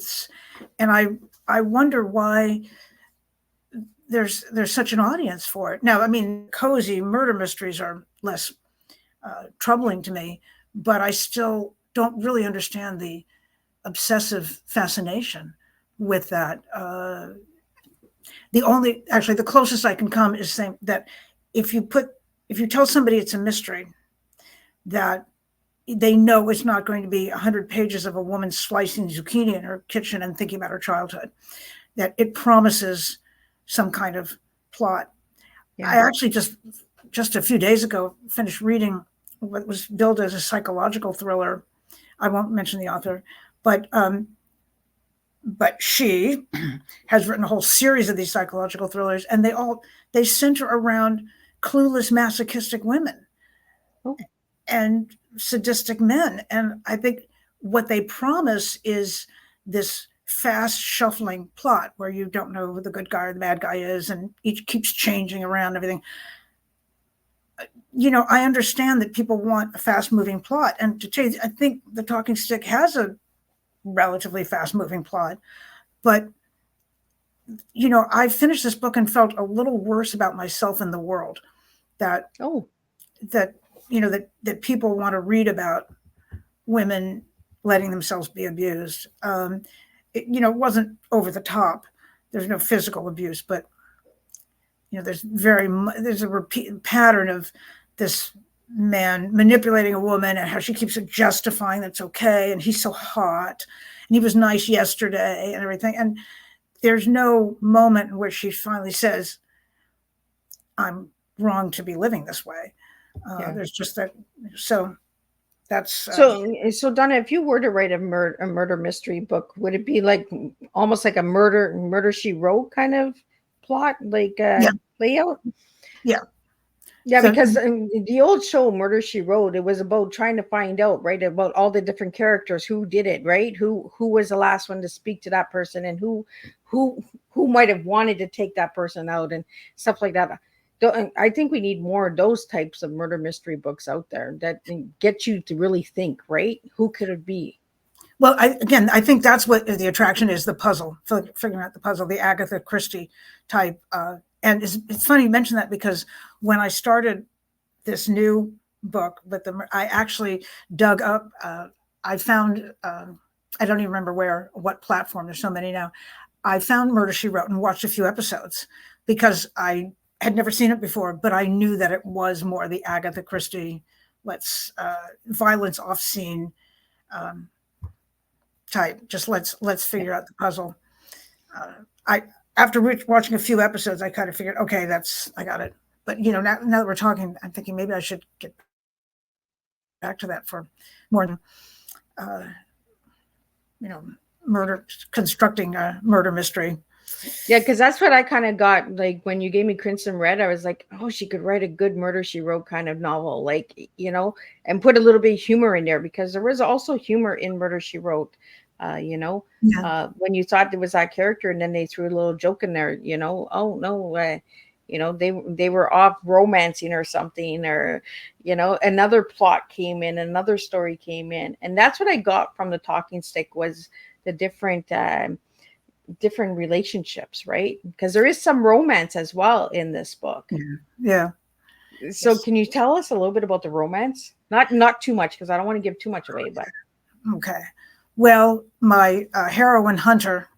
And I wonder why there's such an audience for it. Now, I mean, cozy murder mysteries are less troubling to me, but I still don't really understand the obsessive fascination with that. The closest I can come is saying that if you tell somebody it's a mystery, that they know it's not going to be 100 pages of a woman slicing zucchini in her kitchen and thinking about her childhood, that it promises some kind of plot. Yeah. I actually just a few days ago finished reading what was billed as a psychological thriller. I won't mention the author, but she has written a whole series of these psychological thrillers, and they center around clueless masochistic women and sadistic men. And I think what they promise is this fast shuffling plot where you don't know who the good guy or the bad guy is, and each keeps changing around everything. I understand that people want a fast moving plot, and to change, I think the Talking Stick has a relatively fast moving plot, but I finished this book and felt a little worse about myself and the world, that people want to read about women letting themselves be abused. It wasn't over the top. There's no physical abuse, but there's a repeat pattern of this man manipulating a woman and how she keeps justifying that's okay, and he's so hot, and he was nice yesterday, and everything. And there's no moment in which she finally says, "I'm wrong to be living this way." There's just that. So that's so Donna, if you were to write a murder mystery book, would it be like almost like a murder she wrote kind of plot, like layout? Yeah, so, because the old show Murder, She Wrote, it was about trying to find out, right, about all the different characters, who did it, right, who was the last one to speak to that person, and who might have wanted to take that person out and stuff like that. I think we need more of those types of murder mystery books out there that get you to really think, right? Who could it be? Well, I think that's what the attraction is, the puzzle, figuring out the puzzle, the Agatha Christie type. And it's funny you mention that, because when I started this new book I actually dug up, I found, I don't even remember what platform, there's so many now. I found Murder, She Wrote and watched a few episodes because I had never seen it before, but I knew that it was more the Agatha Christie, violence off scene type. Just let's figure out the puzzle. After watching a few episodes, I kind of figured, okay, I got it. But now that we're talking, I'm thinking maybe I should get back to that for more than constructing a murder mystery. Yeah, because that's what I kind of got, like, when you gave me Crimson Red, I was like, oh, she could write a good Murder, She Wrote kind of novel, like, and put a little bit of humor in there, because there was also humor in Murder, She Wrote. When you thought there was that character, and then they threw a little joke in there, oh no, they were off romancing or something, or another plot came in, another story came in, and that's what I got from the Talking Stick, was the different relationships, right? Because there is some romance as well in this book. Yeah. So can you tell us a little bit about the romance? Not too much, because I don't want to give too much away, but okay. Well, my heroine Hunter,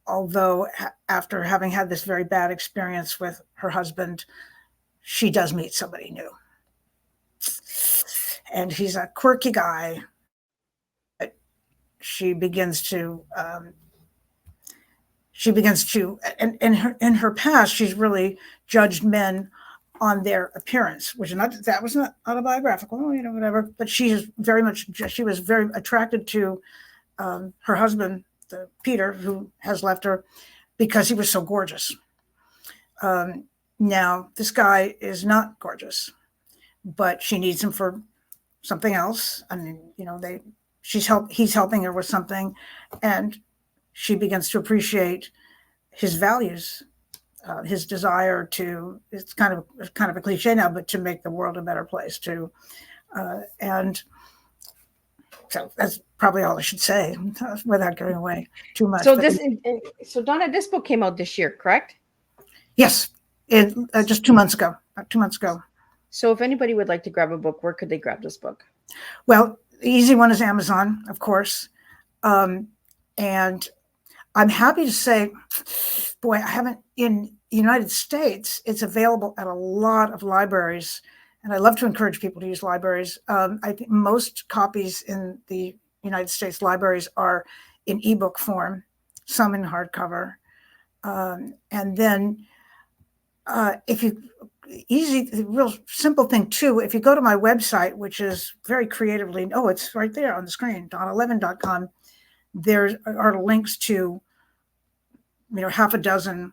although after having had this very bad experience with her husband, she does meet somebody new. And he's a quirky guy. She begins to, and in her past, she's really judged men on their appearance, which that was not autobiographical, whatever. But she was very attracted to her husband, Peter, who has left her, because he was so gorgeous. Now this guy is not gorgeous, but she needs him for something else. I mean, he's helping her with something, and she begins to appreciate his values. His desire to, it's kind of a cliche now, but to make the world a better place too. And so that's probably all I should say without giving away too much. So Donna, this book came out this year, correct? Yes, just 2 months ago, about 2 months ago. So if anybody would like to grab a book, where could they grab this book? Well, the easy one is Amazon, of course. And I'm happy to say, boy, I haven't, in the United States, it's available at a lot of libraries. And I love to encourage people to use libraries. I think most copies in the United States libraries are in ebook form, some in hardcover. And then the real simple thing too, if you go to my website, which is very creatively, it's right there on the screen, donnalevin.com, there are links to, half a dozen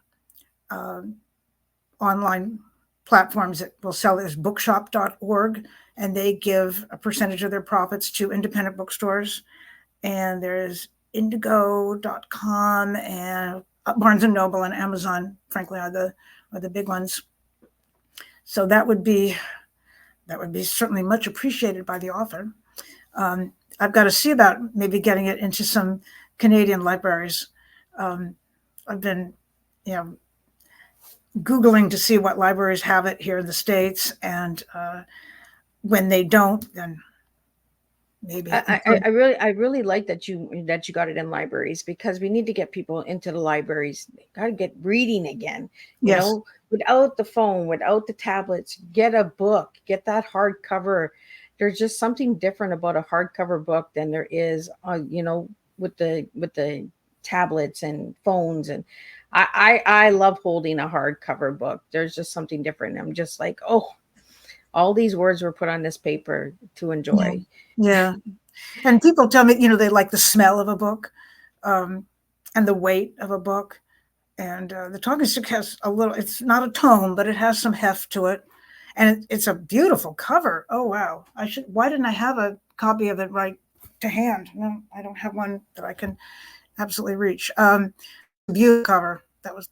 online platforms that will sell. There's bookshop.org, and they give a percentage of their profits to independent bookstores. And there's indigo.com, and Barnes and Noble and Amazon, frankly, are the big ones. So that would be certainly much appreciated by the author. I've got to see about maybe getting it into some Canadian libraries. I've been, Googling to see what libraries have it here in the States, and when they don't, then maybe. I really like that you got it in libraries, because we need to get people into the libraries. Got to get reading again. You know, without the phone, without the tablets, get a book, get that hardcover. There's just something different about a hardcover book than there is, with the tablets and phones. And I love holding a hardcover book. There's just something different. I'm just like, oh, all these words were put on this paper to enjoy. Yeah. And people tell me, they like the smell of a book, and the weight of a book. And the Talking Stick has it's not a tome, but it has some heft to it. And it's a beautiful cover. Oh, wow. Why didn't I have a copy of it right to hand? No, I don't have one that I can absolutely reach. Beautiful cover. I've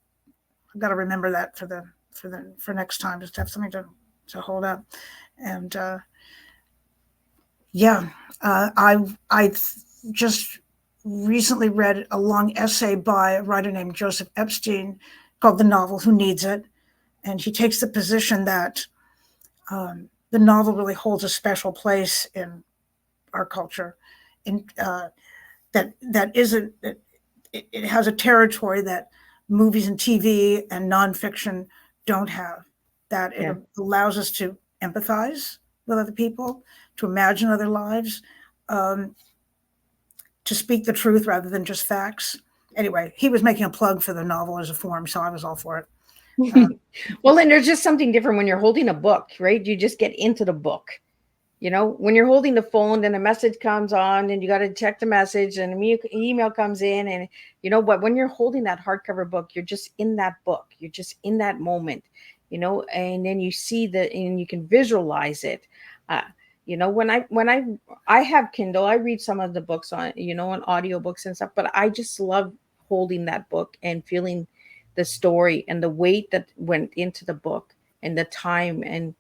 got to remember that for next time, just to have something to hold up. And I just recently read a long essay by a writer named Joseph Epstein called The Novel Who Needs It. And he takes the position that the novel really holds a special place in our culture, in it has a territory that movies and TV and nonfiction don't have, that it allows us to empathize with other people, to imagine other lives, to speak the truth rather than just facts. Anyway, he was making a plug for the novel as a form, so I was all for it. Well, and there's just something different when you're holding a book, right? You just get into the book. When you're holding the phone, then a message comes on and you got to check the message, and an email comes in, and but when you're holding that hardcover book, you're just in that book. You're just in that moment, and then you see and you can visualize it. When I have Kindle, I read some of the books on, on audiobooks and stuff, but I just love holding that book and feeling the story and the weight that went into the book and the time, and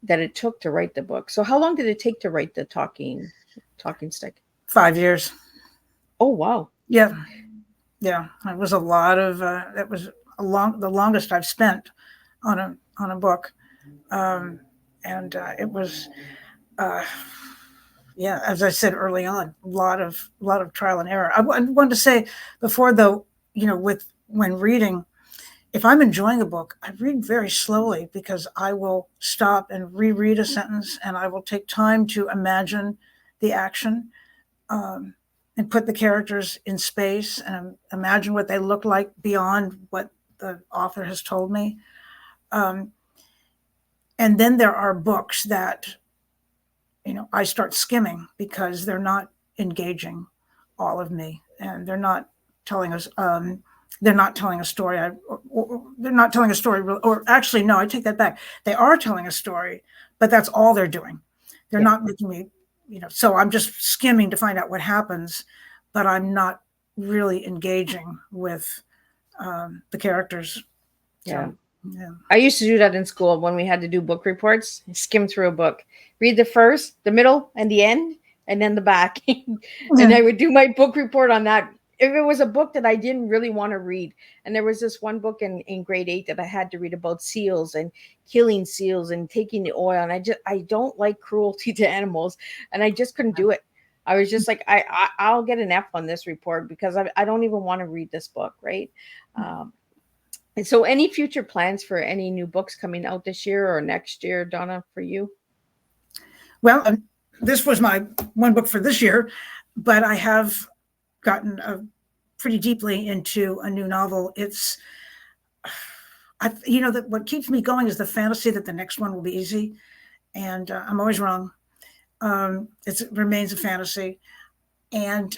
that it took to write the book. So how long did it take to write the Talking Stick? 5 years. Oh, wow. Yeah. It was a lot of, that was the longest I've spent on a book. And it was, as I said early on, a lot of trial and error. I wanted to say before, though, when reading, if I'm enjoying a book, I read very slowly, because I will stop and reread a sentence, and I will take time to imagine the action, and put the characters in space and imagine what they look like beyond what the author has told me. And then there are books that, I start skimming, because they're not engaging all of me, and they're not telling us, they're not telling a story. They're not telling a story, or actually, no, I take that back. They are telling a story, but that's all they're doing. They're not making me, so I'm just skimming to find out what happens, but I'm not really engaging with the characters. Yeah. I used to do that in school when we had to do book reports. Skim through a book, read the first, the middle, and the end, and then the back. And I would do my book report on that. if it was a book that I didn't really want to read, and there was this one book in grade 8 that I had to read about seals and killing seals and taking the oil, and I don't like cruelty to animals, and I just couldn't do it. I was just like, I'll get an F on this report because I don't even want to read this book, right? And so, any future plans for any new books coming out this year or next year, Donna, for you? Well, this was my one book for this year, but I have gotten pretty deeply into a new novel. It's, that what keeps me going is the fantasy that the next one will be easy, and I'm always wrong. It remains a fantasy, and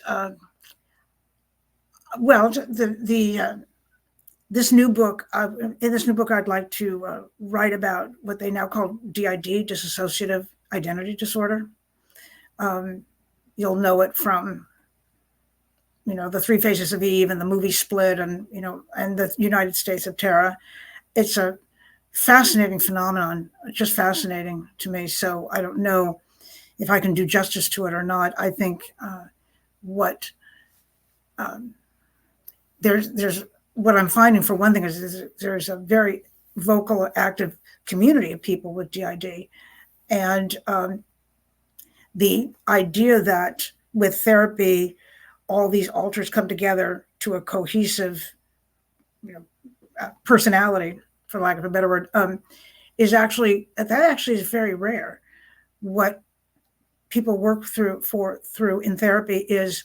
this new book, I'd like to write about what they now call DID, dissociative identity disorder. You'll know it from, the Three Faces of Eve and the movie Split, and and the United States of Terra. It's a fascinating phenomenon, just fascinating to me. So I don't know if I can do justice to it or not. I think there's what I'm finding, for one thing, is there's a very vocal, active community of people with DID, and the idea that with therapy, all these alters come together to a cohesive, personality, for lack of a better word, is actually very rare. What people work through in therapy is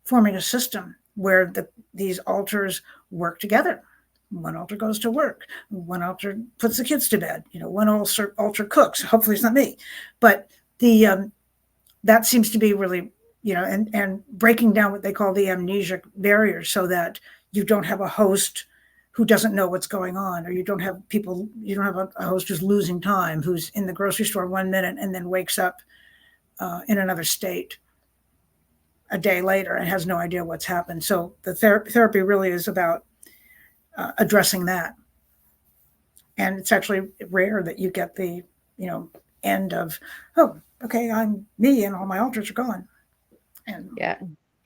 forming a system where these alters work together. One alter goes to work. One alter puts the kids to bed. One alter cooks. Hopefully it's not me, but that seems to be really, and breaking down what they call the amnesic barrier, so that you don't have a host who doesn't know what's going on, or you don't have a host who's losing time, who's in the grocery store 1 minute and then wakes up in another state a day later and has no idea what's happened. So the therapy really is about addressing that. And it's actually rare that you get the, end of, oh, okay, I'm me and all my alters are gone. And Yeah.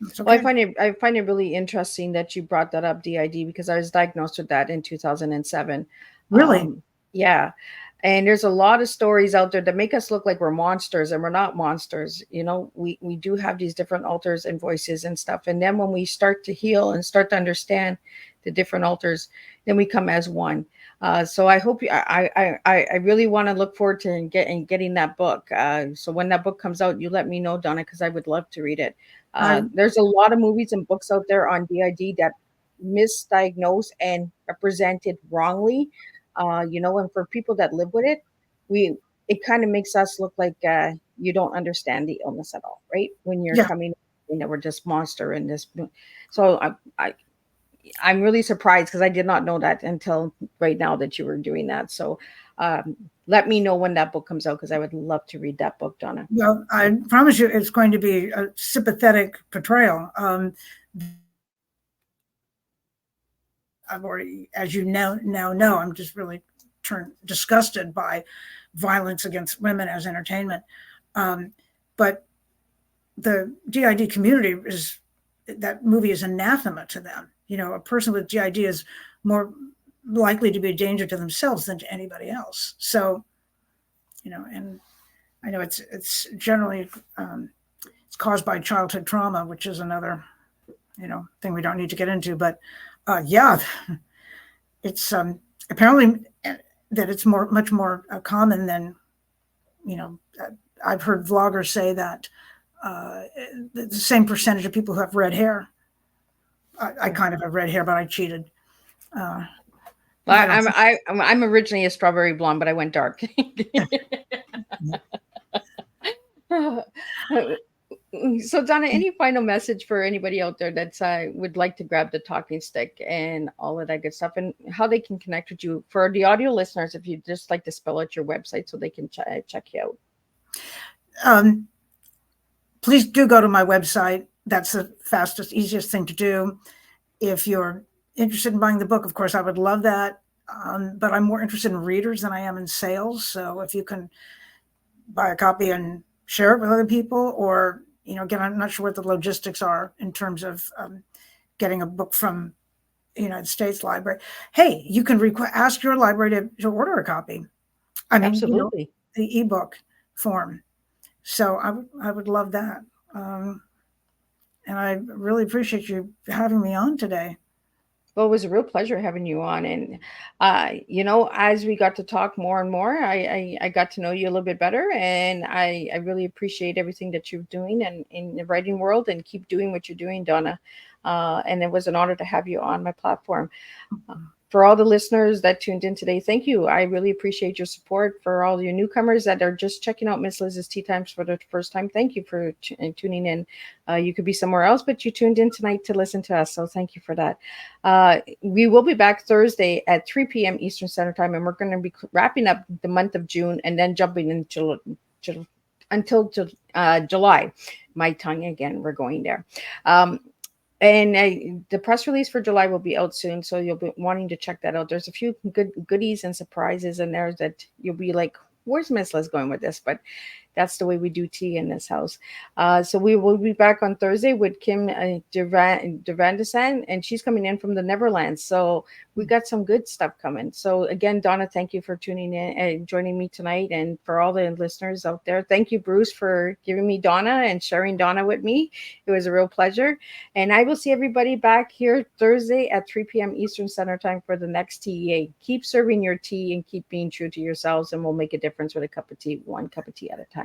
it's Well, okay. I find it really interesting that you brought that up, DID, because I was diagnosed with that in 2007. Really? Yeah. And there's a lot of stories out there that make us look like we're monsters, and we're not monsters. We do have these different alters and voices and stuff. And then when we start to heal and start to understand the different alters, then we come as one. So I hope I really want to look forward to getting that book. So when that book comes out, you let me know, Donna, because I would love to read it. There's a lot of movies and books out there on DID that misdiagnose and represent it wrongly. And for people that live with it, it kind of makes us look like you don't understand the illness at all, right? When you're Yeah. coming, we're just monster in this. So I'm really surprised, because I did not know that until right now that you were doing that. So let me know when that book comes out, because I would love to read that book, Donna. Well, I promise you it's going to be a sympathetic portrayal. I've already, as you now know, I'm just really disgusted by violence against women as entertainment. But the DID community that movie is anathema to them. A person with DID is more likely to be a danger to themselves than to anybody else. So, and I know it's generally it's caused by childhood trauma, which is another, thing we don't need to get into. But yeah, it's apparently that it's much more common than, I've heard vloggers say that the same percentage of people who have red hair. I kind of have red hair, but I cheated. I'm originally a strawberry blonde, but I went dark. So, Donna, any final message for anybody out there that would like to grab the talking stick and all of that good stuff, and how they can connect with you? For the audio listeners, if you'd just like to spell out your website so they can check you out. Please do go to my website. That's the fastest, easiest thing to do. If you're interested in buying the book, of course, I would love that. But I'm more interested in readers than I am in sales. So if you can buy a copy and share it with other people, or, again, I'm not sure what the logistics are in terms of getting a book from the United States Library. Hey, you can ask your library to order a copy. I mean, Absolutely. The ebook form. So I would love that. And I really appreciate you having me on today. Well, it was a real pleasure having you on. And, as we got to talk more and more, I got to know you a little bit better. And I really appreciate everything that you're doing and in the writing world, and keep doing what you're doing, Donna. And it was an honor to have you on my platform. For all the listeners that tuned in today, thank you. I really appreciate your support. For all your newcomers that are just checking out Miss Liz's Tea Times for the first time, thank you for tuning in. You could be somewhere else, but you tuned in tonight to listen to us. So thank you for that. We will be back Thursday at 3 p.m. Eastern Standard Time, and we're going to be wrapping up the month of June and then jumping into until July. My tongue again, we're going there. And the press release for July will be out soon, so you'll be wanting to check that out. There's a few good goodies and surprises in there that you'll be like, where's Miss Liz going with this? But that's the way we do tea in this house. So we will be back on Thursday with Kim Devandesan, and she's coming in from the Neverlands. So we got some good stuff coming. So again, Donna, thank you for tuning in and joining me tonight. And for all the listeners out there, thank you, Bruce, for giving me Donna and sharing Donna with me. It was a real pleasure. And I will see everybody back here Thursday at 3 p.m. Eastern Standard Time for the next TEA. Keep serving your tea and keep being true to yourselves, and we'll make a difference with a cup of tea, one cup of tea at a time.